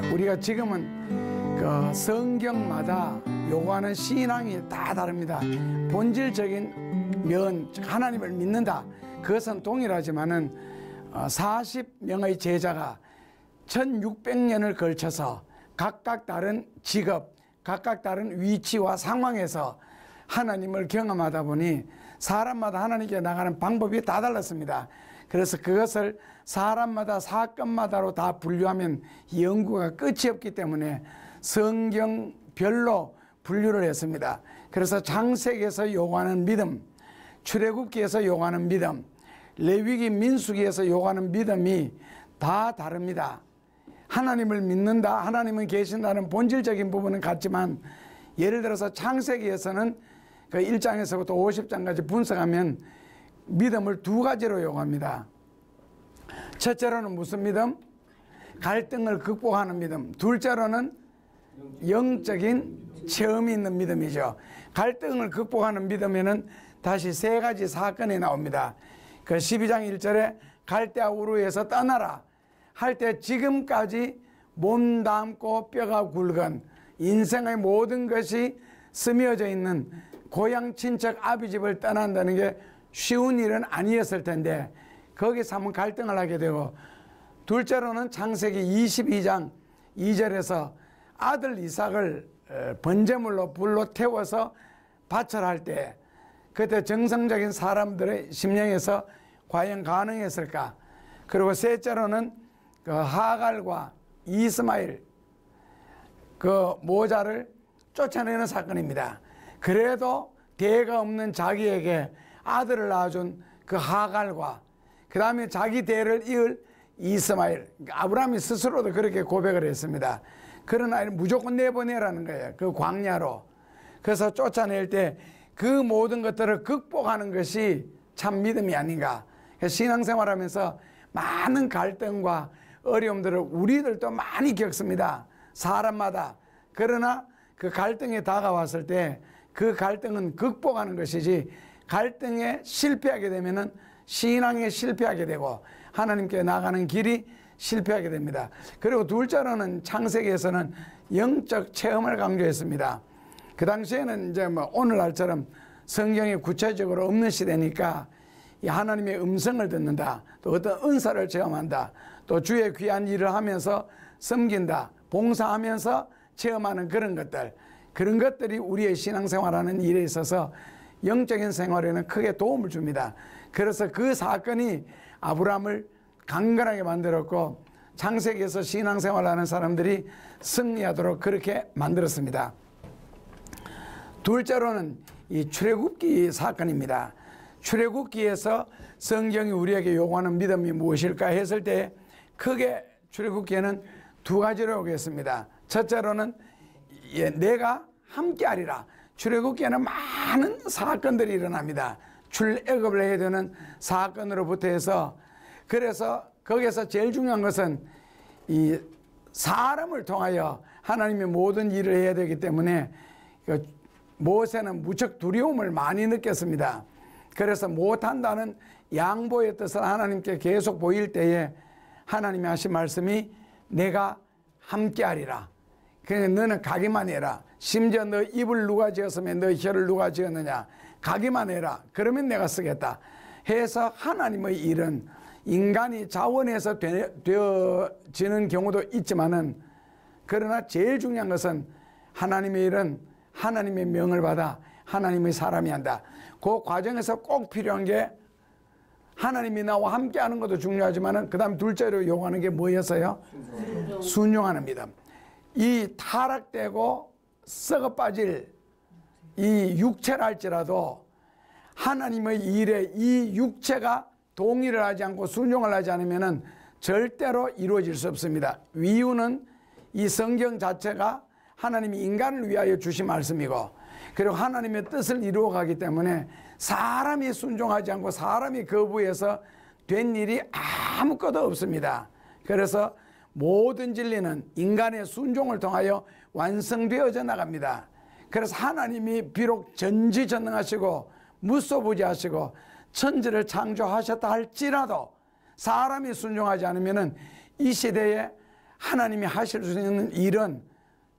우리가 지금은 그 성경마다 요구하는 신앙이 다 다릅니다. 본질적인 면, 하나님을 믿는다, 그것은 동일하지만은 40명의 제자가 1600년을 걸쳐서 각각 다른 직업, 각각 다른 위치와 상황에서 하나님을 경험하다 보니 사람마다 하나님께 나가는 방법이 다 달랐습니다. 그래서 그것을 사람마다 사건마다로 다 분류하면 연구가 끝이 없기 때문에 성경별로 분류를 했습니다. 그래서 창세기에서 요구하는 믿음, 출애굽기에서 요구하는 믿음, 레위기 민수기에서 요구하는 믿음이 다 다릅니다. 하나님을 믿는다, 하나님은 계신다는 본질적인 부분은 같지만, 예를 들어서 창세기에서는 그 1장에서부터 50장까지 분석하면 믿음을 두 가지로 요구합니다. 첫째로는 무슨 믿음? 갈등을 극복하는 믿음. 둘째로는 영적인 체험이 있는 믿음이죠. 갈등을 극복하는 믿음에는 다시 세 가지 사건이 나옵니다. 그 12장 1절에 갈대아 우르에서 떠나라 할 때 지금까지 몸담고 뼈가 굵은 인생의 모든 것이 스며져 있는 고향 친척 아비집을 떠난다는 게 쉬운 일은 아니었을 텐데 거기서 한번 갈등을 하게 되고, 둘째로는 창세기 22장 2절에서 아들 이삭을 번제물로 불로 태워서 바쳐할 때 그때 정상적인 사람들의 심령에서 과연 가능했을까. 그리고 셋째로는 그 하갈과 이스마엘 그 모자를 쫓아내는 사건입니다. 그래도 대가 없는 자기에게 아들을 낳아준 그 하갈과 그 다음에 자기 대를 이을 이스마엘, 아브라함이 스스로도 그렇게 고백을 했습니다. 그런 아이를 무조건 내보내라는 거예요. 그 광야로. 그래서 쫓아낼 때 그 모든 것들을 극복하는 것이 참 믿음이 아닌가. 신앙생활하면서 많은 갈등과 어려움들을 우리들도 많이 겪습니다. 사람마다. 그러나 그 갈등에 다가왔을 때 그 갈등은 극복하는 것이지, 갈등에 실패하게 되면은 신앙에 실패하게 되고 하나님께 나가는 길이 실패하게 됩니다. 그리고 둘째로는 창세기에서는 영적 체험을 강조했습니다. 그 당시에는 이제 뭐 오늘날처럼 성경이 구체적으로 없는 시대니까 이 하나님의 음성을 듣는다, 또 어떤 은사를 체험한다, 또 주의 귀한 일을 하면서 섬긴다, 봉사하면서 체험하는 그런 것들이 우리의 신앙생활하는 일에 있어서 영적인 생활에는 크게 도움을 줍니다. 그래서 그 사건이 아브라함을 강건하게 만들었고 창세기에서 신앙생활하는 사람들이 승리하도록 그렇게 만들었습니다. 둘째로는 이 출애굽기 사건입니다. 출애굽기에서 성경이 우리에게 요구하는 믿음이 무엇일까 했을 때 크게 출애굽기에는 두 가지로 요구했습니다. 첫째로는 내가 함께하리라. 출애굽기에는 많은 사건들이 일어납니다. 출애굽을 해야 되는 사건으로부터 해서, 그래서 거기에서 제일 중요한 것은 이 사람을 통하여 하나님의 모든 일을 해야 되기 때문에 모세는 무척 두려움을 많이 느꼈습니다. 그래서 못한다는 양보의 뜻을 하나님께 계속 보일 때에 하나님이 하신 말씀이 내가 함께하리라. 그냥 너는 가기만 해라. 심지어 너 입을 누가 지었으면 너 혀를 누가 지었느냐. 가기만 해라. 그러면 내가 쓰겠다. 해서 하나님의 일은 인간이 자원해서 되어지는 경우도 있지만은, 그러나 제일 중요한 것은 하나님의 일은 하나님의 명을 받아 하나님의 사람이 한다. 그 과정에서 꼭 필요한 게 하나님이 나와 함께 하는 것도 중요하지만은 그 다음 둘째로 요구하는 게 뭐였어요? 순종하는 믿음. 이 타락되고 썩어 빠질 이 육체를 할지라도 하나님의 일에 이 육체가 동의를 하지 않고 순종을 하지 않으면은 절대로 이루어질 수 없습니다. 이유는 이 성경 자체가 하나님이 인간을 위하여 주신 말씀이고, 그리고 하나님의 뜻을 이루어가기 때문에 사람이 순종하지 않고 사람이 거부해서 된 일이 아무것도 없습니다. 그래서 모든 진리는 인간의 순종을 통하여 완성되어져 나갑니다. 그래서 하나님이 비록 전지전능하시고 무소부지하시고 천지를 창조하셨다 할지라도 사람이 순종하지 않으면 이 시대에 하나님이 하실 수 있는 일은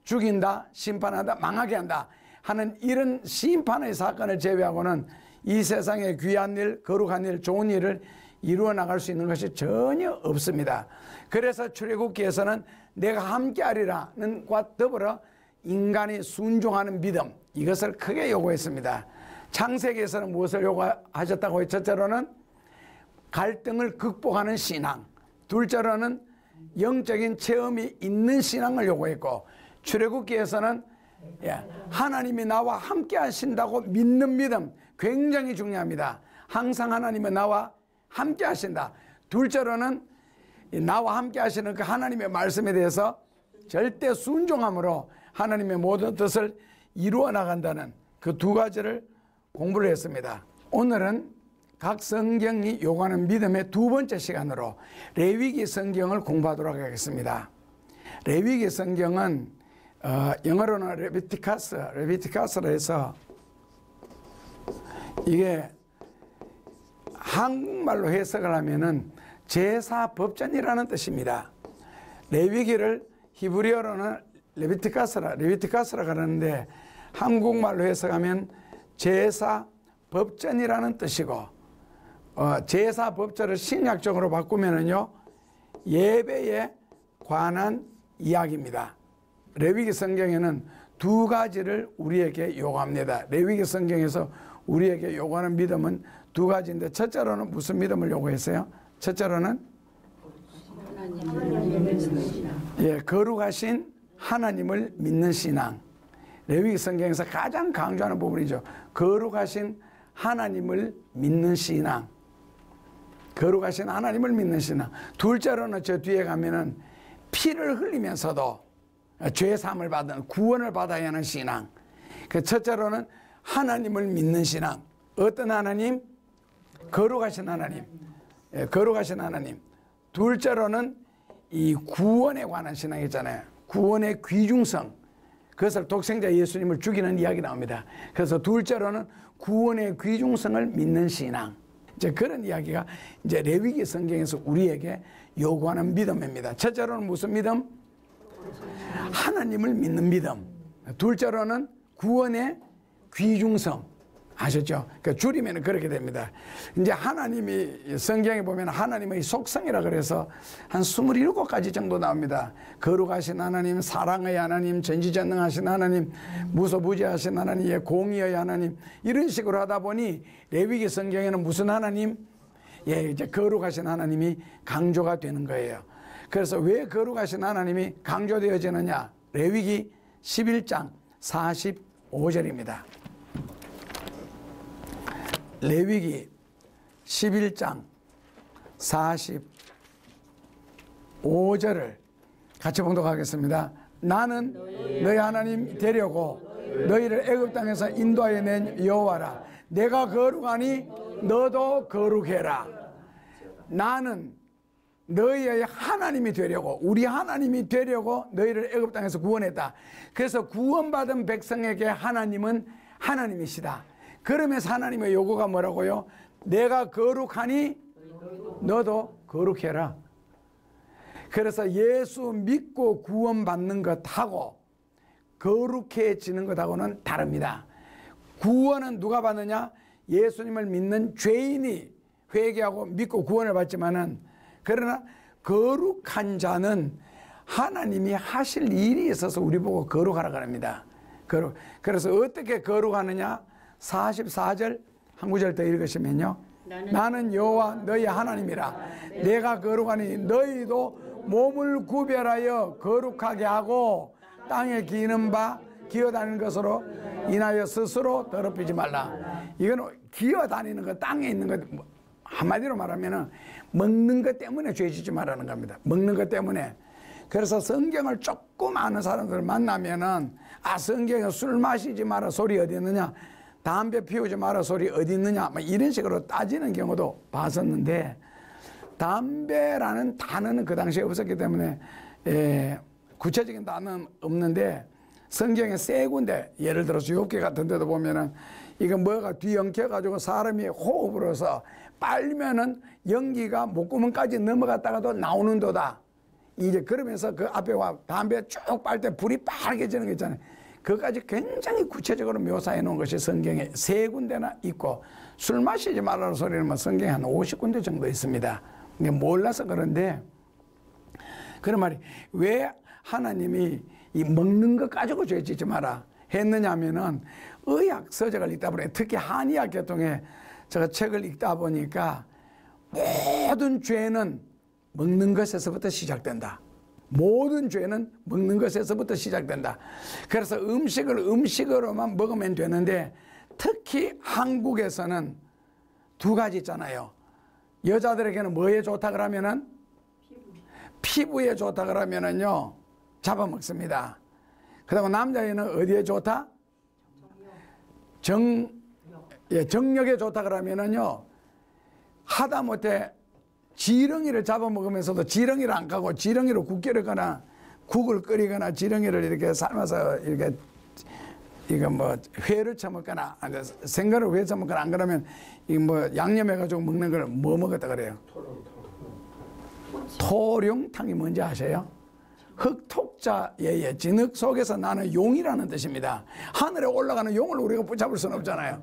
죽인다, 심판한다, 망하게 한다 하는 이런 심판의 사건을 제외하고는 이 세상의 귀한 일, 거룩한 일, 좋은 일을 이루어 나갈 수 있는 것이 전혀 없습니다. 그래서 출애굽기에서는 내가 함께하리라는 과 더불어 인간이 순종하는 믿음, 이것을 크게 요구했습니다. 창세기에서는 무엇을 요구하셨다고? 첫째로는 갈등을 극복하는 신앙, 둘째로는 영적인 체험이 있는 신앙을 요구했고, 출애굽기에서는 하나님이 나와 함께 하신다고 믿는 믿음, 굉장히 중요합니다. 항상 하나님은 나와 함께 하신다. 둘째로는 나와 함께 하시는 그 하나님의 말씀에 대해서 절대 순종함으로 하나님의 모든 뜻을 이루어 나간다는 그 두 가지를 공부를 했습니다. 오늘은 각 성경이 요구하는 믿음의 두 번째 시간으로 레위기 성경을 공부하도록 하겠습니다. 레위기 성경은 영어로는 레비티카스라 해서 이게 한국말로 해석을 하면은 제사법전이라는 뜻입니다. 레위기를 히브리어로는 레비티카스라 그러는데 한국말로 해석하면 제사법전이라는 뜻이고, 제사법전을 신약적으로 바꾸면은요, 예배에 관한 이야기입니다. 레위기 성경에는 두 가지를 우리에게 요구합니다. 레위기 성경에서 우리에게 요구하는 믿음은 두 가지인데, 첫째로는 무슨 믿음을 요구했어요? 첫째로는 거룩하신 하나님을 믿는 신앙. 레위기 성경에서 가장 강조하는 부분이죠. 거룩하신 하나님을 믿는 신앙. 거룩하신 하나님을 믿는 신앙. 둘째로는 저 뒤에 가면은 피를 흘리면서도 죄 사함을 받는, 구원을 받아야 하는 신앙. 그 첫째로는 하나님을 믿는 신앙. 어떤 하나님? 거룩하신 하나님. 거룩하신 하나님. 둘째로는 이 구원에 관한 신앙 있잖아요. 구원의 귀중성. 그것을 독생자 예수님을 죽이는 이야기 나옵니다. 그래서 둘째로는 구원의 귀중성을 믿는 신앙. 이제 그런 이야기가 이제 레위기 성경에서 우리에게 요구하는 믿음입니다. 첫째로는 무슨 믿음? 하나님을 믿는 믿음. 둘째로는 구원의 귀중성. 아셨죠? 그러니까 줄이면 그렇게 됩니다. 이제 하나님이 성경에 보면 하나님의 속성이라 그래서 한 27가지 정도 나옵니다. 거룩하신 하나님, 사랑의 하나님, 전지전능하신 하나님, 무소부지하신 하나님, 공의의 하나님, 이런 식으로 하다 보니 레위기 성경에는 무슨 하나님? 이제 거룩하신 하나님이 강조가 되는 거예요. 그래서 왜 거룩하신 하나님이 강조되어지느냐? 레위기 11장 45절입니다. 레위기 11장 45절을 같이 봉독하겠습니다. 나는 너희 하나님 되려고 너희를 애굽 땅에서 인도하여 낸 여호와라. 내가 거룩하니 너도 거룩해라. 나는 너희의 하나님이 되려고, 우리 하나님이 되려고 너희를 애굽 땅에서 구원했다. 그래서 구원받은 백성에게 하나님은 하나님이시다. 그러면서 하나님의 요구가 뭐라고요? 내가 거룩하니 너도 거룩해라. 그래서 예수 믿고 구원받는 것하고 거룩해지는 것하고는 다릅니다. 구원은 누가 받느냐? 예수님을 믿는 죄인이 회개하고 믿고 구원을 받지만은, 그러나 거룩한 자는 하나님이 하실 일이 있어서 우리 보고 거룩하라고 합니다. 그래서 어떻게 거룩하느냐? 44절 한 구절 더 읽으시면요. 나는 여호와 너희 하나님이라. 내가 거룩하니 너희도 몸을 구별하여 거룩하게 하고 땅에 기는 바 기어다니는 것으로 인하여 스스로 더럽히지 말라. 이건 기어다니는 것, 땅에 있는 것, 한마디로 말하면 먹는 것 때문에 죄짓지 말라는 겁니다. 먹는 것 때문에. 그래서 성경을 조금 아는 사람들 만나면은, 성경에 술 마시지 마라 소리 어디 있느냐, 담배 피우지 마라 소리 어디 있느냐, 이런 식으로 따지는 경우도 봤었는데, 담배라는 단어는 그 당시에 없었기 때문에 구체적인 단어는 없는데, 성경에 세 군데, 예를 들어서 욥기 같은 데도 보면은 이거 뭐가 뒤엉켜 가지고 사람이 호흡을 해서 빨면은 연기가 목구멍까지 넘어갔다가도 나오는 도다, 이제 그러면서 그 앞에 와 담배 쭉 빨 때 불이 빨개지는 거 있잖아요. 그것까지 굉장히 구체적으로 묘사해 놓은 것이 성경에 3군데나 있고, 술 마시지 말라는 소리는 뭐 성경에 한 50군데 정도 있습니다. 몰라서 그런데, 그런 말이 왜 하나님이 이 먹는 것 가지고 죄 짓지 마라 했느냐 하면은, 의학 서적을 읽다 보니, 특히 한의학 계통에 제가 책을 읽다 보니까 모든 죄는 먹는 것에서부터 시작된다. 모든 죄는 먹는 것에서부터 시작된다. 그래서 음식을 음식으로만 먹으면 되는데, 특히 한국에서는 2가지 있잖아요. 여자들에게는 뭐에 좋다 그러면은 피부에 좋다 그러면은요 잡아먹습니다. 그리고 남자애는 어디에 좋다? 정력에 좋다 그러면은요 하다못해 지렁이를 잡아먹으면서도 지렁이를 안 까고 지렁이로 국 끓이거나 국을 끓이거나 지렁이를 이렇게 삶아서 이렇게 이거 뭐 회를 쳐먹거나 생선을 회 쳐먹거나 안 그러면 이 뭐 양념해가지고 먹는 걸 뭐 먹었다 그래요? 토룡탕이 뭔지 아세요? 흑톡자의 진흙 속에서 나는 용이라는 뜻입니다. 하늘에 올라가는 용을 우리가 붙잡을 수는 없잖아요.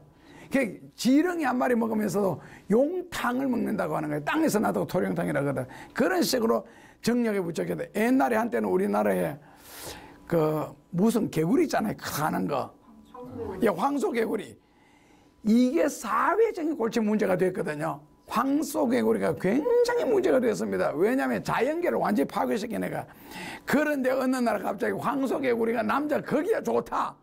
지렁이 한 마리 먹으면서도 용탕을 먹는다고 하는 거예요. 땅에서 나도 토룡탕이라고 하거든. 그런 식으로 정력에 붙였게 돼. 옛날에 한때는 우리나라에 그 무슨 개구리 있잖아요. 가는 거. 황소개구리. 이게 사회적인 골치 문제가 됐거든요. 황소개구리가 굉장히 문제가 됐습니다. 왜냐하면 자연계를 완전히 파괴시킨 애가. 그런데 어느 날 갑자기 황소개구리가 남자 거기가 좋다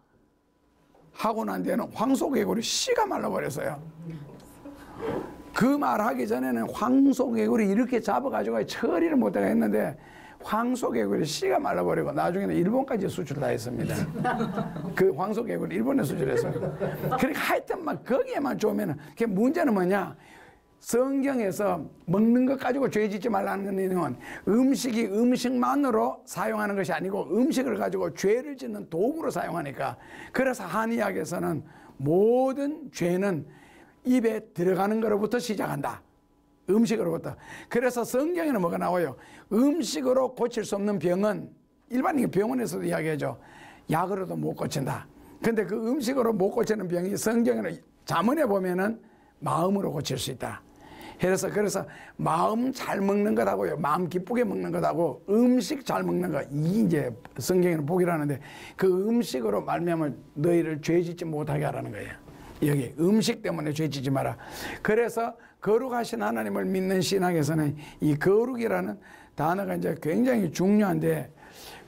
하고 난 데는 황소개구리 씨가 말라버렸어요. 그 말 하기 전에는 황소개구리 이렇게 잡아가지고 처리를 못하게 했는데, 황소개구리 씨가 말라버리고 나중에는 일본까지 수출 다 했습니다. 그 황소개구리 일본에 수출했어요. 그러니까 하여튼 막 거기에만 좋으면은, 문제는 뭐냐? 성경에서 먹는 것 가지고 죄 짓지 말라는 건 음식이 음식만으로 사용하는 것이 아니고 음식을 가지고 죄를 짓는 도구로 사용하니까. 그래서 한의학에서는 모든 죄는 입에 들어가는 것로부터 시작한다. 음식으로부터. 그래서 성경에는 뭐가 나와요? 음식으로 고칠 수 없는 병은 일반적인 병원에서도 이야기하죠. 약으로도 못 고친다. 근데 그 음식으로 못 고치는 병이 성경에는 잠언에 보면은 마음으로 고칠 수 있다. 그래서 마음 잘 먹는 것하고요, 마음 기쁘게 먹는 것하고 음식 잘 먹는 것, 이 이제 성경에는 복이라는데, 그 음식으로 말미암아 너희를 죄짓지 못하게 하라는 거예요. 여기 음식 때문에 죄짓지 마라. 그래서 거룩하신 하나님을 믿는 신학에서는 이 거룩이라는 단어가 이제 굉장히 중요한데,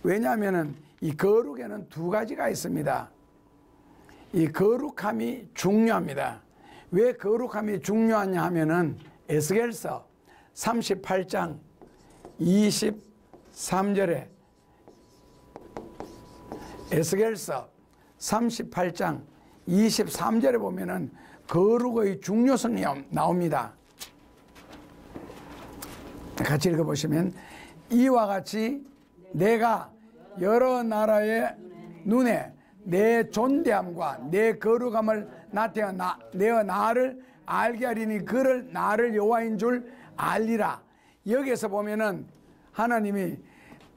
왜냐하면은 이 거룩에는 2가지가 있습니다. 이 거룩함이 중요합니다. 왜 거룩함이 중요하냐 하면은 에스겔서 38장 23절에 에스겔서 38장 23절에 보면은 거룩의 중요성이 나옵니다. 같이 읽어보시면, 이와 같이 내가 여러 나라의 눈에 내 존대함과 내 거룩함을 내어 나를 알게 하리니 그를 나를 여호와인 줄 알리라. 여기에서 보면은 하나님이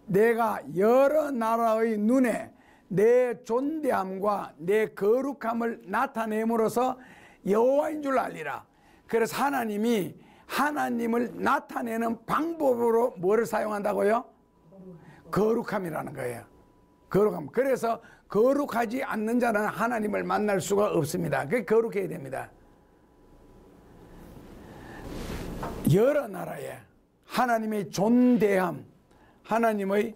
내가 여러 나라의 눈에 내 존대함과 내 거룩함을 나타냄으로써 여호와인 줄 알리라. 그래서 하나님이 하나님을 나타내는 방법으로 뭐를 사용한다고요? 거룩함이라는 거예요. 거룩함. 그래서 거룩하지 않는 자는 하나님을 만날 수가 없습니다. 그게 거룩해야 됩니다. 여러 나라에 하나님의 존대함, 하나님의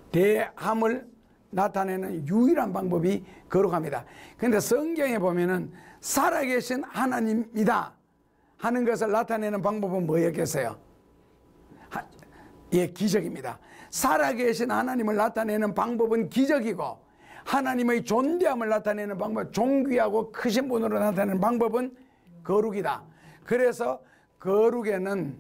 존대함을 나타내는 유일한 방법이 거룩합니다. 그런데 성경에 보면은 살아계신 하나님이다 하는 것을 나타내는 방법은 뭐였겠어요? 예, 기적입니다. 살아계신 하나님을 나타내는 방법은 기적이고, 하나님의 존대함을 나타내는 방법, 존귀하고 크신 분으로 나타내는 방법은 거룩이다. 그래서 거룩에는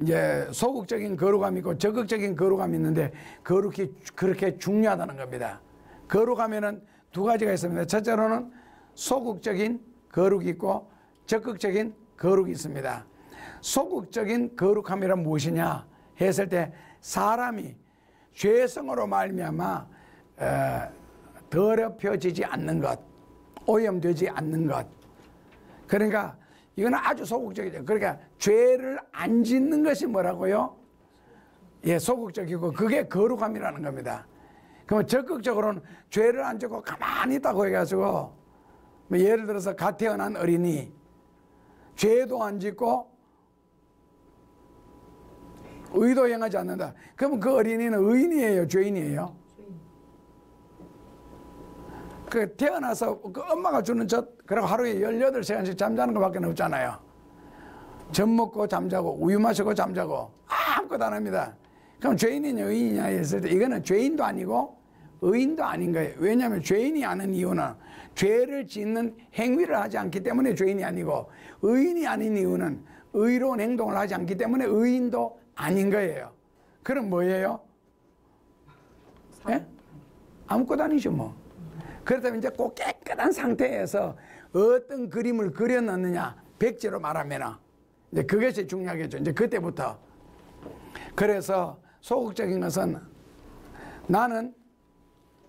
이제 소극적인 거룩함이 있고 적극적인 거룩함이 있는데, 거룩이 그렇게 중요하다는 겁니다. 거룩하면은 2가지가 있습니다. 첫째로는 소극적인 거룩이 있고 적극적인 거룩이 있습니다. 소극적인 거룩함이란 무엇이냐? 했을 때 사람이 죄성으로 말미암아 더럽혀지지 않는 것, 오염되지 않는 것. 그러니까 이거는 아주 소극적이죠. 그러니까 죄를 안 짓는 것이 뭐라고요? 예, 소극적이고 그게 거룩함이라는 겁니다. 그러면 적극적으로는 죄를 안 짓고 가만히 있다고 해가지고 뭐 예를 들어서 갓 태어난 어린이 죄도 안 짓고 의도 행하지 않는다. 그러면 그 어린이는 의인이에요, 죄인이에요? 그 태어나서 그 엄마가 주는 젖, 그리고 하루에 18시간씩 잠자는 것밖에 없잖아요. 젖 먹고 잠자고 우유 마시고 잠자고 아무것도 안 합니다. 그럼 죄인이냐 의인이냐 했을 때 이거는 죄인도 아니고 의인도 아닌 거예요. 왜냐하면 죄인이 아닌 이유는 죄를 짓는 행위를 하지 않기 때문에 죄인이 아니고, 의인이 아닌 이유는 의로운 행동을 하지 않기 때문에 의인도 아닌 거예요. 그럼 뭐예요? 예? 아무것도 아니죠 뭐. 그렇다면 이제 꼭 깨끗한 상태에서 어떤 그림을 그려놨느냐, 백지로 말하면 이제 그것이 중요하겠죠. 이제 그때부터. 그래서 소극적인 것은 나는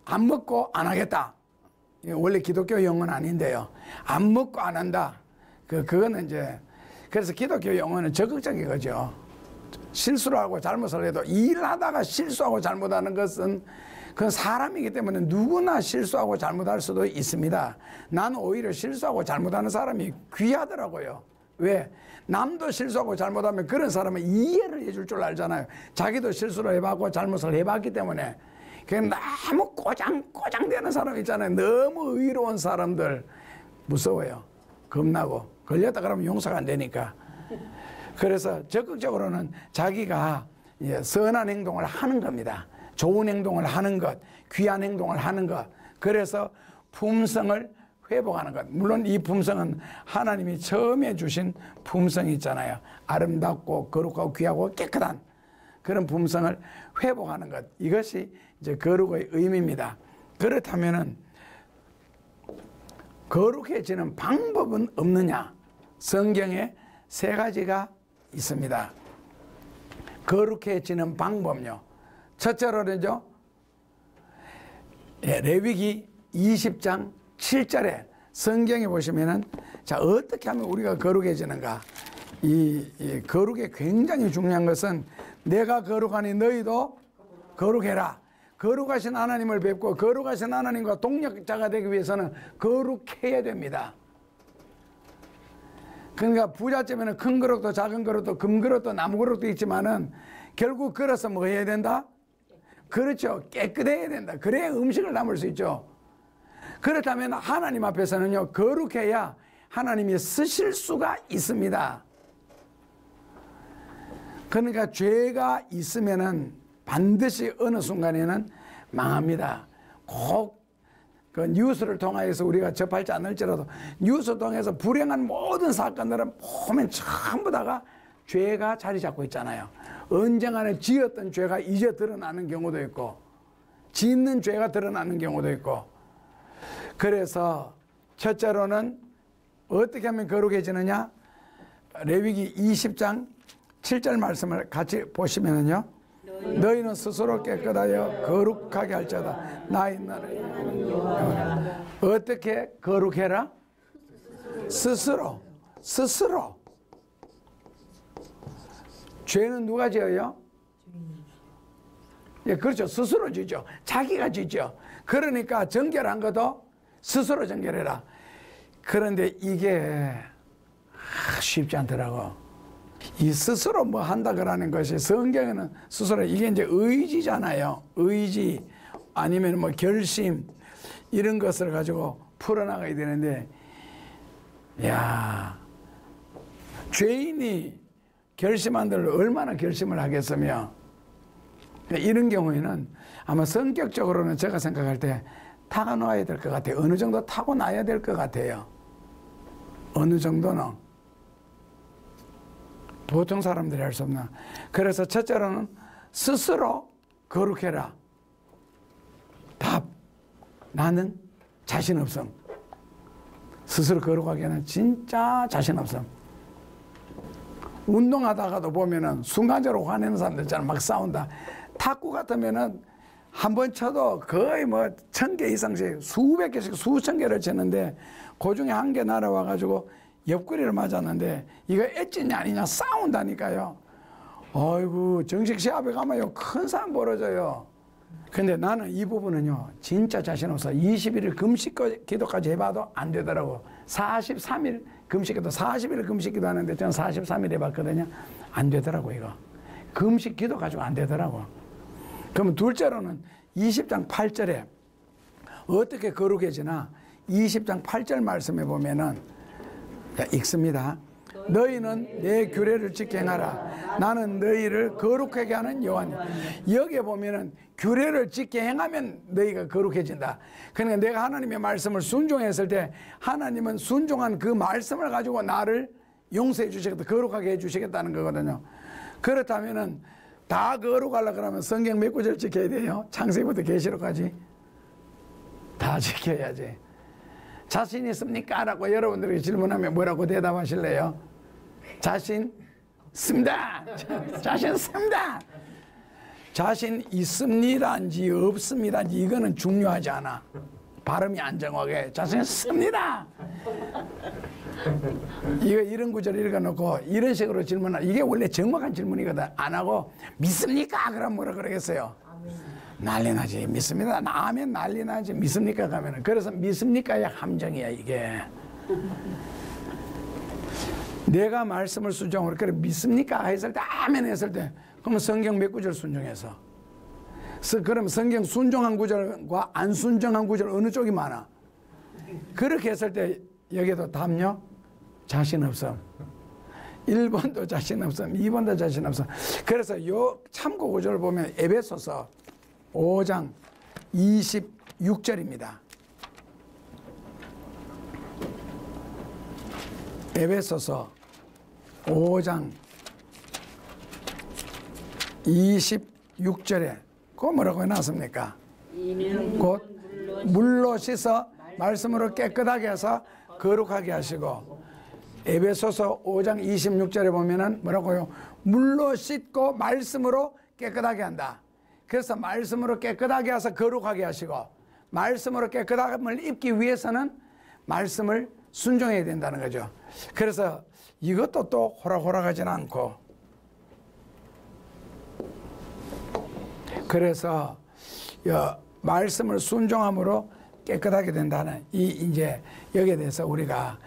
안 먹고 안 하겠다. 원래 기독교 용어는 아닌데요. 안 먹고 안 한다. 그거는 이제, 그래서 기독교 용어는 적극적인 거죠. 실수를 하고 잘못을 해도 일하다가 실수하고 잘못하는 것은 그건 사람이기 때문에 누구나 실수하고 잘못할 수도 있습니다. 나는 오히려 실수하고 잘못하는 사람이 귀하더라고요. 왜? 남도 실수하고 잘못하면 그런 사람은 이해를 해줄 줄 알잖아요. 자기도 실수를 해봤고 잘못을 해봤기 때문에. 그냥 너무 꼬장되는 사람 있잖아요. 너무 의로운 사람들 무서워요. 겁나고 걸렸다 그러면 용서가 안 되니까. 그래서 적극적으로는 자기가 선한 행동을 하는 겁니다. 좋은 행동을 하는 것, 귀한 행동을 하는 것. 그래서 품성을 회복하는 것. 물론 이 품성은 하나님이 처음에 주신 품성이 있잖아요. 아름답고 거룩하고 귀하고 깨끗한 그런 품성을 회복하는 것. 이것이 이제 거룩의 의미입니다. 그렇다면은 거룩해지는 방법은 없느냐? 성경에 3가지가 있습니다. 거룩해지는 방법요. 첫째로는요, 레위기 20장 7절에 성경에 보시면은, 자, 어떻게 하면 우리가 거룩해지는가? 이 거룩에 굉장히 중요한 것은 내가 거룩하니 너희도 거룩해라. 거룩하신 하나님을 뵙고 거룩하신 하나님과 동력자가 되기 위해서는 거룩해야 됩니다. 그러니까 부잣집에는 큰 그릇도 작은 그릇도 금 그릇도 나무 그릇도 있지만은 결국 그릇은 뭐 해야 된다? 그렇죠. 깨끗해야 된다. 그래야 음식을 담을 수 있죠. 그렇다면 하나님 앞에서는요, 거룩해야 하나님이 쓰실 수가 있습니다. 그러니까 죄가 있으면은 반드시 어느 순간에는 망합니다. 꼭 그 뉴스를 통해서 우리가 접할지 않을지라도 뉴스 통해서 불행한 모든 사건들은 보면 전부 다가 죄가 자리 잡고 있잖아요. 언젠가는 지었던 죄가 이제 드러나는 경우도 있고 짓는 죄가 드러나는 경우도 있고. 그래서 첫째로는 어떻게 하면 거룩해지느냐? 레위기 20장 7절 말씀을 같이 보시면은요, 너희는 스스로 깨끗하여 거룩하게 할지어다. 나 있나를 어떻게 거룩해라? 스스로. 죄는 누가 지어요? 예, 그렇죠. 스스로 지죠. 자기가 지죠. 그러니까 정결한 것도 스스로 정결해라. 그런데 이게 쉽지 않더라고. 이 스스로 뭐 한다 그러는 것이 성경에는 스스로 이게 이제 의지잖아요. 의지 아니면 뭐 결심 이런 것을 가지고 풀어나가야 되는데, 야, 죄인이 결심한 대로 얼마나 결심을 하겠으며, 이런 경우에는 아마 성격적으로는 제가 생각할 때 타고나야 될 것 같아요. 어느 정도 타고나야 될 것 같아요. 어느 정도는. 보통 사람들이 할 수 없나. 그래서 첫째로는 스스로 거룩해라. 답. 나는 자신 없음. 스스로 거룩하기에는 진짜 자신 없음. 운동하다가도 보면은 순간적으로 화내는 사람들 있잖아. 막 싸운다. 탁구 같으면은 한 번 쳐도 거의 뭐 1000개 이상씩 수백 개씩 수천 개를 치는데 그 중에 한 개 날아와가지고 옆구리를 맞았는데 이거 엣지냐 아니냐 싸운다니까요. 아이고 정식 시합에 가면요 큰 싸움 벌어져요. 근데 나는 이 부분은요 진짜 자신 없어. 21일 금식 기도까지 해봐도 안 되더라고. 43일 금식기도 40일 금식기도 하는데 저는 43일 해봤거든요. 안 되더라고 이거. 금식 기도 가지고 안 되더라고. 그러면 둘째로는 20장 8절에 어떻게 거룩해지나 20장 8절 말씀에 보면은 읽습니다. 너희는 내 규례를 지켜 행하라. 나는 너희를 거룩하게 하는 여호와니라. 여기에 보면은 규례를 지켜 행하면 너희가 거룩해진다. 그러니까 내가 하나님의 말씀을 순종했을 때 하나님은 순종한 그 말씀을 가지고 나를 용서해 주시겠다, 거룩하게 해 주시겠다는 거거든요. 그렇다면은 다 거룩하려고 그러면 성경 몇 구절 지켜야 돼요? 창세기부터 계시록까지 다 지켜야지. 자신 있습니까? 라고 여러분들에게 질문하면 뭐라고 대답하실래요? 자신 있습니다. 자신 있습니다. 자신 있습니다인지 없습니다인지 이거는 중요하지 않아. 발음이 안 정확해. 자신 있습니다. 이런 구절 읽어놓고 이런 식으로 질문하면 이게 원래 정확한 질문이거든. 안 하고 믿습니까? 그럼 뭐라 그러겠어요? 난리 나지. 믿습니다. 아멘 난리 나지. 믿습니까? 가면은. 그래서 믿습니까의 함정이야 이게. 내가 말씀을 순종으로 그래 믿습니까? 했을 때 아멘 했을 때 그러면 성경 몇 구절 순종해서 그럼 성경 순종한 구절과 안 순종한 구절 어느 쪽이 많아? 그렇게 했을 때 여기도 답요? 자신 없어. 1번도 자신 없어. 2번도 자신 없어. 그래서 요 참고 구절을 보면 에베소서 5장 26절입니다. 에베소서 5장 26절에 그 뭐라고 해놨습니까? 곧 물로 씻어 말씀으로 깨끗하게 해서 거룩하게 하시고, 에베소서 5장 26절에 보면은 뭐라고요? 물로 씻고 말씀으로 깨끗하게 한다. 그래서 말씀으로 깨끗하게 해서 거룩하게 하시고, 말씀으로 깨끗함을 입기 위해서는 말씀을 순종해야 된다는 거죠. 그래서 이것도 또 호락호락하지는 않고, 그래서 말씀을 순종함으로 깨끗하게 된다는 이제 여기에 대해서 우리가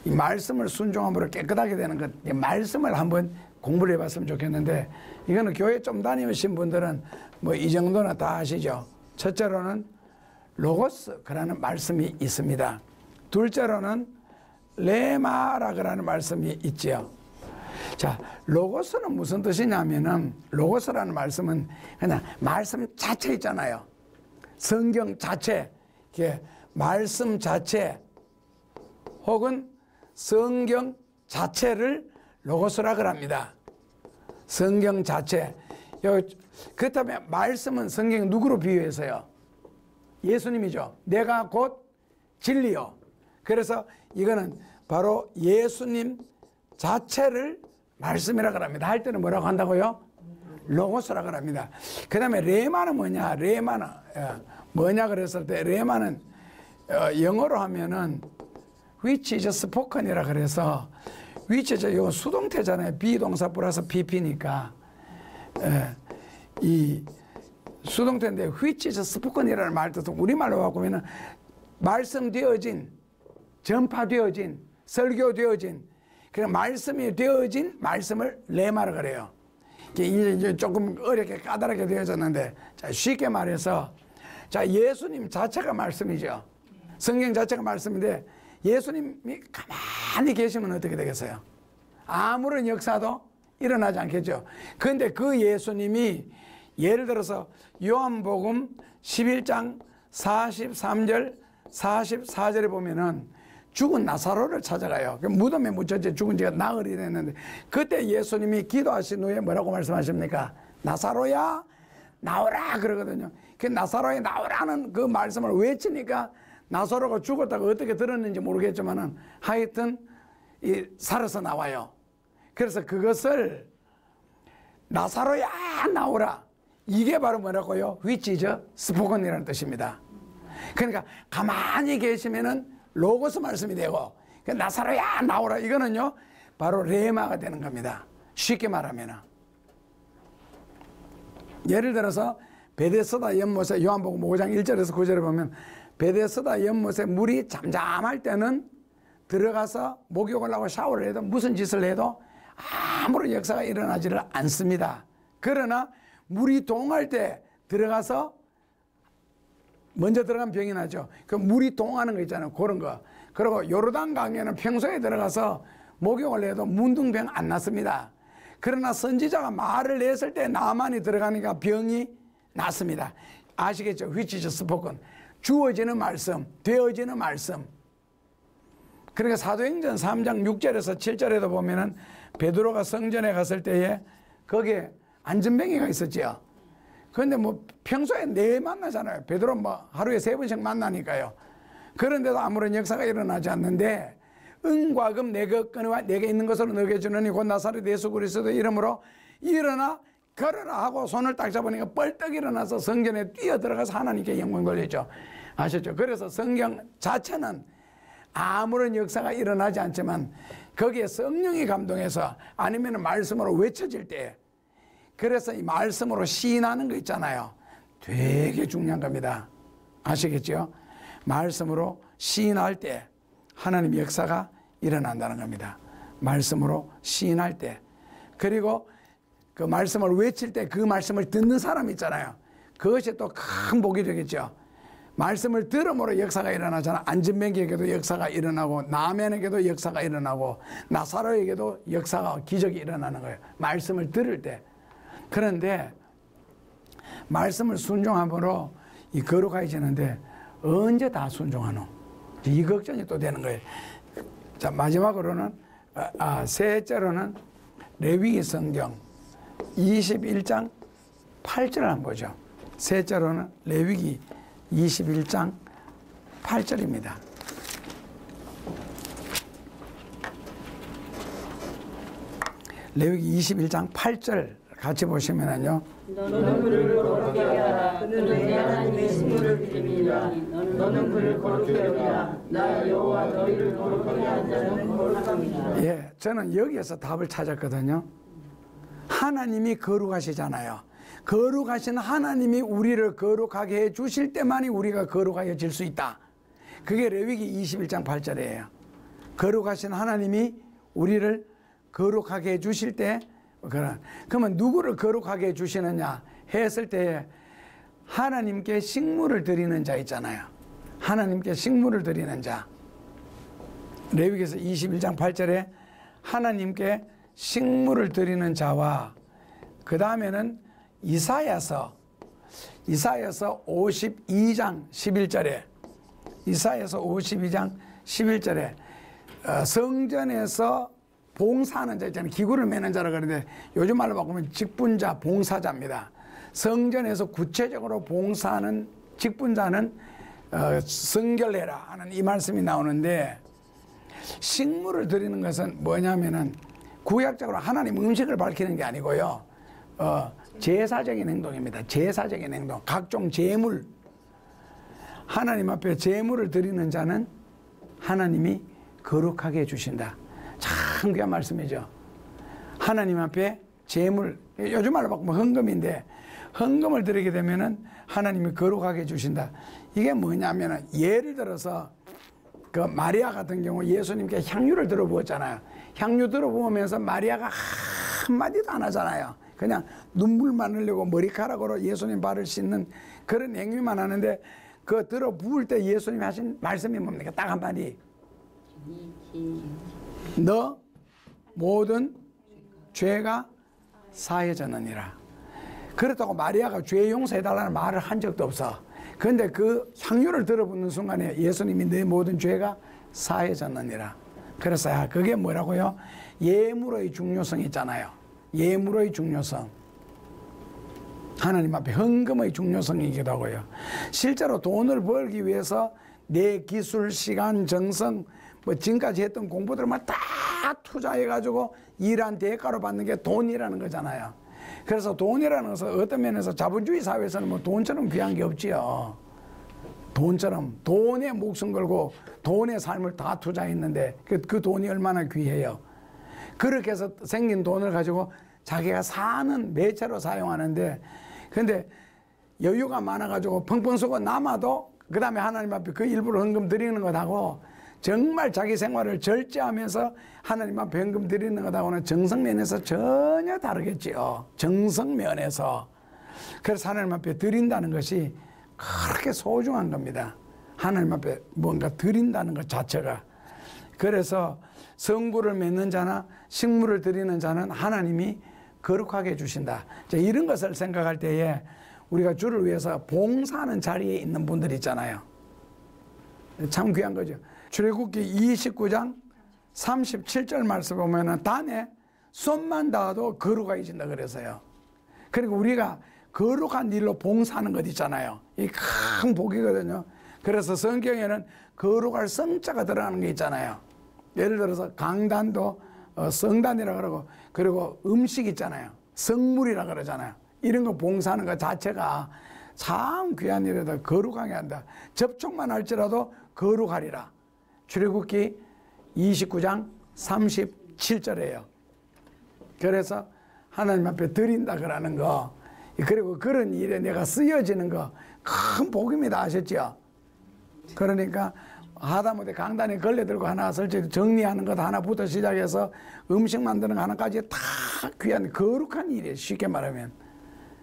이 말씀을 순종함으로 깨끗하게 되는 것, 이 말씀을 한번 공부를 해봤으면 좋겠는데, 이거는 교회 좀 다니신 분들은 뭐 이 정도는 다 아시죠. 첫째로는 로고스라는 말씀이 있습니다. 둘째로는 레마라는 말씀이 있지요. 자, 로고스는 무슨 뜻이냐면은, 로고스라는 말씀은 그냥 말씀 자체 있잖아요. 성경 자체, 말씀 자체 혹은 성경 자체를 로고스라고 합니다. 성경 자체. 그렇다면 말씀은 성경 누구로 비유해서요? 예수님이죠. 내가 곧 진리요. 그래서 이거는 바로 예수님 자체를 말씀이라고 합니다. 할 때는 뭐라고 한다고요? 로고스라고 합니다. 그 다음에 레마는 뭐냐? 레마는 뭐냐 그랬을 때, 레마는 영어로 하면은 which is spoken이라 그래서, which is 이거 수동태잖아요. 비동사 플러스 pp니까 이 수동태인데 which is spoken이라는 말 뜻은 우리말로 바꾸면은 말씀되어진, 전파되어진, 설교되어진, 그냥 말씀이 되어진 말씀을 레마라 그래요. 이제 조금 어렵게 까다롭게 되어졌는데, 자, 쉽게 말해서, 자, 예수님 자체가 말씀이죠. 성경 자체가 말씀인데 예수님이 가만히 계시면 어떻게 되겠어요? 아무런 역사도 일어나지 않겠죠. 그런데 그 예수님이 예를 들어서 요한복음 11장 43절 44절에 보면은 죽은 나사로를 찾아가요. 무덤에 묻혔지, 죽은 지가 나흘이 됐는데, 그때 예수님이 기도하신 후에 뭐라고 말씀하십니까? 나사로야 나오라 그러거든요. 그 나사로야 나오라는 그 말씀을 외치니까 나사로가 죽었다고 어떻게 들었는지 모르겠지만은 하여튼 살아서 나와요. 그래서 그것을 나사로야 나오라, 이게 바로 뭐라고요? Which is spoken이라는 뜻입니다. 그러니까 가만히 계시면은 로고스 말씀이 되고, 나사로야 나오라, 이거는요 바로 레마가 되는 겁니다. 쉽게 말하면은, 예를 들어서 베데스다 연못에, 요한복음 5장 1절에서 9절에 보면 베데스다 연못에 물이 잠잠할 때는 들어가서 목욕을 하고 샤워를 해도 무슨 짓을 해도 아무런 역사가 일어나지를 않습니다. 그러나 물이 동할 때 들어가서 먼저 들어가면 병이 나죠. 그 물이 동하는 거 있잖아요. 그런 거. 그리고 요르단 강에는 평소에 들어가서 목욕을 해도 문둥병 안 났습니다. 그러나 선지자가 말을 했을 때 나만이 들어가니까 병이 났습니다. 아시겠죠? Which is spoken. 주어지는 말씀, 되어지는 말씀. 그러니까 사도행전 3장 6절에서 7절에도 보면은 베드로가 성전에 갔을 때에 거기에 안전뱅이가 있었지요. 그런데 뭐 평소에 내 만나잖아요. 베드로 뭐 하루에 3번씩 만나니까요. 그런데도 아무런 역사가 일어나지 않는데, 은과 금 내게 끊어와 내게 있는 것으로 너게 주느니 곧 나사렛 예수 그리스도 이름으로 일어나 걸어라 하고 손을 딱 잡으니까 뻘떡 일어나서 성전에 뛰어 들어가서 하나님께 영광 돌리죠. 아셨죠? 그래서 성경 자체는 아무런 역사가 일어나지 않지만 거기에 성령이 감동해서 아니면 말씀으로 외쳐질 때, 그래서 이 말씀으로 시인하는 거 있잖아요. 되게 중요한 겁니다. 아시겠죠? 말씀으로 시인할 때 하나님의 역사가 일어난다는 겁니다. 말씀으로 시인할 때. 그리고 그 말씀을 외칠 때 그 말씀을 듣는 사람 있잖아요. 그것이 또 큰 복이 되겠죠. 말씀을 들음으로 역사가 일어나잖아. 안진뱅이에게도 역사가 일어나고, 나면에게도 역사가 일어나고, 나사로에게도 역사가, 기적이 일어나는 거예요. 말씀을 들을 때. 그런데 말씀을 순종함으로 이 거룩해지는데 언제 다 순종하노? 이 걱정이 또 되는 거예요. 자, 마지막으로는 셋째로는 레위기 성경 21장 8절을 한번 보죠. 셋째로는 레위기 21장 8절입니다. 레위기 21장 8절 같이 보시면은요. 너는 그를 거룩히 하라. 그는 내 하나님의 신물을 비립니다. 너는 그를 거룩히 여기라. 나 여호와 너희를 거룩하게 한 자는 거룩합니다. 예, 저는 여기에서 답을 찾았거든요. 하나님이 거룩하시잖아요. 거룩하신 하나님이 우리를 거룩하게 해 주실 때만이 우리가 거룩하여질 수 있다. 그게 레위기 21장 8절이에요. 거룩하신 하나님이 우리를 거룩하게 해 주실 때, 그러면 누구를 거룩하게 해 주시느냐 했을 때 하나님께 식물을 드리는 자 있잖아요. 하나님께 식물을 드리는 자. 레위기에서 21장 8절에 하나님께 식물을 드리는 자와, 그 다음에는 이사야서 52장 11절에, 이사야서 52장 11절에 성전에서 봉사하는 자 있잖아요. 기구를 매는 자라 그러는데 요즘 말로 바꾸면 직분자, 봉사자입니다. 성전에서 구체적으로 봉사하는 직분자는 성결해라 하는 이 말씀이 나오는데, 식물을 드리는 것은 뭐냐면은 구약적으로 하나님 음식을 밝히는 게 아니고요. 제사적인 행동입니다. 제사적인 행동. 각종 제물. 하나님 앞에 제물을 드리는 자는 하나님이 거룩하게 해주신다. 참 귀한 말씀이죠. 하나님 앞에 제물, 요즘 말로 바꾸면 헌금인데, 헌금을 드리게 되면은 하나님이 거룩하게 해주신다. 이게 뭐냐면은, 예를 들어서 그 마리아 같은 경우 예수님께 향유를 들어부었잖아요. 향유 들어부으면서 마리아가 한마디도 안 하잖아요. 그냥 눈물만 흘리고 머리카락으로 예수님 발을 씻는 그런 행위만 하는데, 그 들어부을 때 예수님이 하신 말씀이 뭡니까? 딱 한마디. 너 모든 죄가 사해졌느니라. 그렇다고 마리아가 죄 용서해달라는 말을 한 적도 없어. 그런데 그 향유를 들어붓는 순간에 예수님이 내 모든 죄가 사해졌느니라. 그래서 그게 뭐라고요? 예물의 중요성이 있잖아요. 예물의 중요성. 하나님 앞에 헌금의 중요성이기도 하고요. 실제로 돈을 벌기 위해서 내 기술, 시간, 정성 뭐 지금까지 했던 공부들만 다 투자해가지고 일한 대가로 받는 게 돈이라는 거잖아요. 그래서 돈이라는 것은 어떤 면에서 자본주의 사회에서는 뭐 돈처럼 귀한 게 없지요. 돈처럼 돈에 목숨 걸고 돈의 삶을 다 투자했는데 그 돈이 얼마나 귀해요. 그렇게 해서 생긴 돈을 가지고 자기가 사는 매체로 사용하는데, 근데 여유가 많아가지고 펑펑 쓰고 남아도 그 다음에 하나님 앞에 그 일부를 헌금 드리는 것하고 정말 자기 생활을 절제하면서 하나님 앞에 헌금 드리는 것하고는 정성면에서 전혀 다르겠지요. 정성면에서. 그래서 하나님 앞에 드린다는 것이 그렇게 소중한 겁니다. 하나님 앞에 뭔가 드린다는 것 자체가. 그래서 성구를 맺는 자나 식물을 드리는 자는 하나님이 거룩하게 해주신다. 이런 것을 생각할 때에 우리가 주를 위해서 봉사하는 자리에 있는 분들 있잖아요. 참 귀한 거죠. 출애굽기 29장 37절 말씀 보면은 단에 손만 닿아도 거룩해진다 그래서요. 그리고 우리가 거룩한 일로 봉사하는 것 있잖아요. 이 큰 복이거든요. 그래서 성경에는 거룩할 성자가 들어가는 게 있잖아요. 예를 들어서 강단도 성단이라 그러고, 그리고 음식 있잖아요. 성물이라 그러잖아요. 이런 거 봉사하는 것 자체가 참 귀한 일이다. 거룩하게 한다. 접촉만 할지라도 거룩하리라. 출애굽기 29장 37절이에요. 그래서 하나님 앞에 드린다 그러는 거, 그리고 그런 일에 내가 쓰여지는 거 큰 복입니다. 아셨죠? 그러니까 하다못해 강단에 걸레들고 하나 설치 정리하는 것 하나부터 시작해서 음식 만드는 거 하나까지 다 귀한 거룩한 일이에요. 쉽게 말하면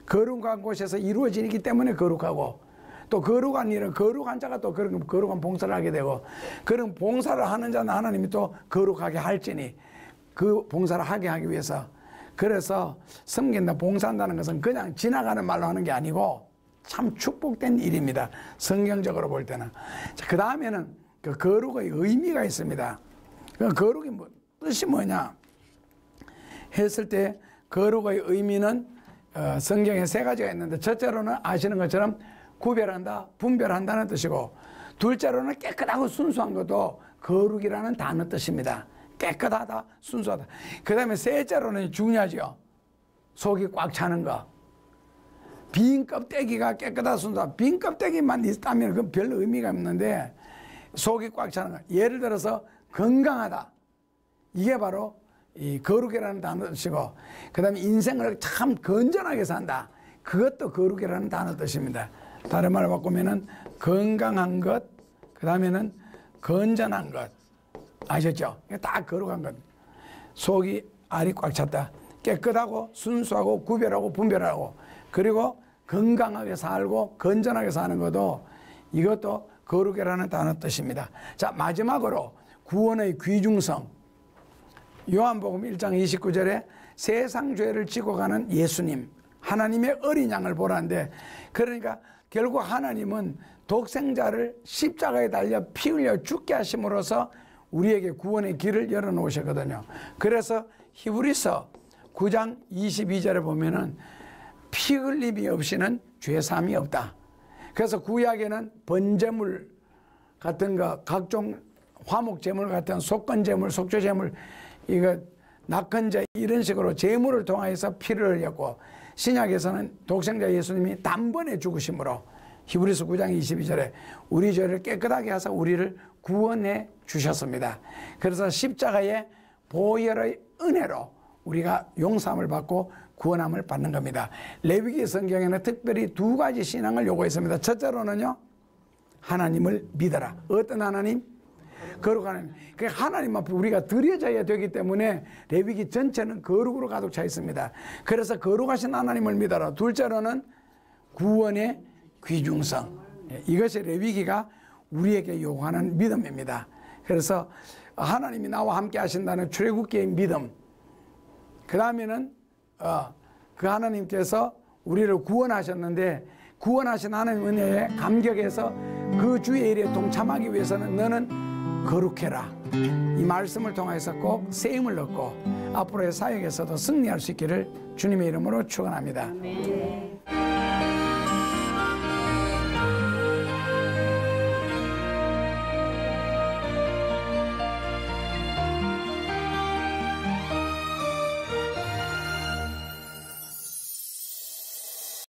거룩한 곳에서 이루어지기 때문에 거룩하고, 또 거룩한 일은 거룩한 자가 또 그런 거룩한 봉사를 하게 되고, 그런 봉사를 하는 자는 하나님이 또 거룩하게 할지니 그 봉사를 하게 하기 위해서. 그래서 섬긴다, 봉사한다는 것은 그냥 지나가는 말로 하는 게 아니고 참 축복된 일입니다. 성경적으로 볼 때는. 그 다음에는 그 거룩의 의미가 있습니다. 그 거룩이 뜻이 뭐냐 했을 때, 거룩의 의미는 성경에 세 가지가 있는데, 첫째로는 아시는 것처럼 구별한다, 분별한다는 뜻이고, 둘째로는 깨끗하고 순수한 것도 거룩이라는 단어 뜻입니다. 깨끗하다, 순수하다. 그 다음에 셋째로는 중요하죠. 속이 꽉 차는 거. 빈 껍데기가 깨끗하다, 순수하다. 빈 껍데기만 있다면 그건 별 의미가 없는데 속이 꽉 차는 거. 예를 들어서 건강하다. 이게 바로 이 거룩이라는 단어 뜻이고, 그 다음에 인생을 참 건전하게 산다. 그것도 거룩이라는 단어 뜻입니다. 다른 말로 바꾸면은 건강한 것, 그 다음에는 건전한 것. 아셨죠? 다 거룩한 것. 속이 알이 꽉 찼다. 깨끗하고 순수하고 구별하고 분별하고, 그리고 건강하게 살고 건전하게 사는 것도, 이것도 거룩이라는 단어 뜻입니다. 자, 마지막으로 구원의 귀중성. 요한복음 1장 29절에 세상 죄를 지고 가는 예수님, 하나님의 어린 양을 보라는데, 그러니까 결국 하나님은 독생자를 십자가에 달려 피 흘려 죽게 하심으로써 우리에게 구원의 길을 열어놓으셨거든요. 그래서 히브리서 9장 22절에 보면은 피 흘림이 없이는 죄사함이 없다. 그래서 구약에는 번제물 같은 거, 각종 화목제물 같은 속건제물, 속죄제물, 이거 낙헌제 이런 식으로 제물을 통하여서 피를 흘렸고, 신약에서는 독생자 예수님이 단번에 죽으심으로 히브리서 9장 22절에 우리 죄를 깨끗하게 하사 우리를 구원해 주셨습니다. 그래서 십자가의 보혈의 은혜로 우리가 용서함을 받고 구원함을 받는 겁니다. 레위기 성경에는 특별히 두 가지 신앙을 요구했습니다. 첫째로는요, 하나님을 믿어라. 어떤 하나님? 거룩한 하나님. 그 하나님 앞에 우리가 드려져야 되기 때문에 레위기 전체는 거룩으로 가득 차 있습니다. 그래서 거룩하신 하나님을 믿어라. 둘째로는 구원의 귀중성. 이것이 레위기가 우리에게 요구하는 믿음입니다. 그래서 하나님이 나와 함께 하신다는 출애굽기의 믿음. 그 다음에는 그 하나님께서 우리를 구원하셨는데, 구원하신 하나님 은혜에 감격해서 그 주의 일에 동참하기 위해서는 너는 거룩해라. 이 말씀을 통해서 꼭 세임을 얻고 앞으로의 사역에서도 승리할 수 있기를 주님의 이름으로 축원합니다.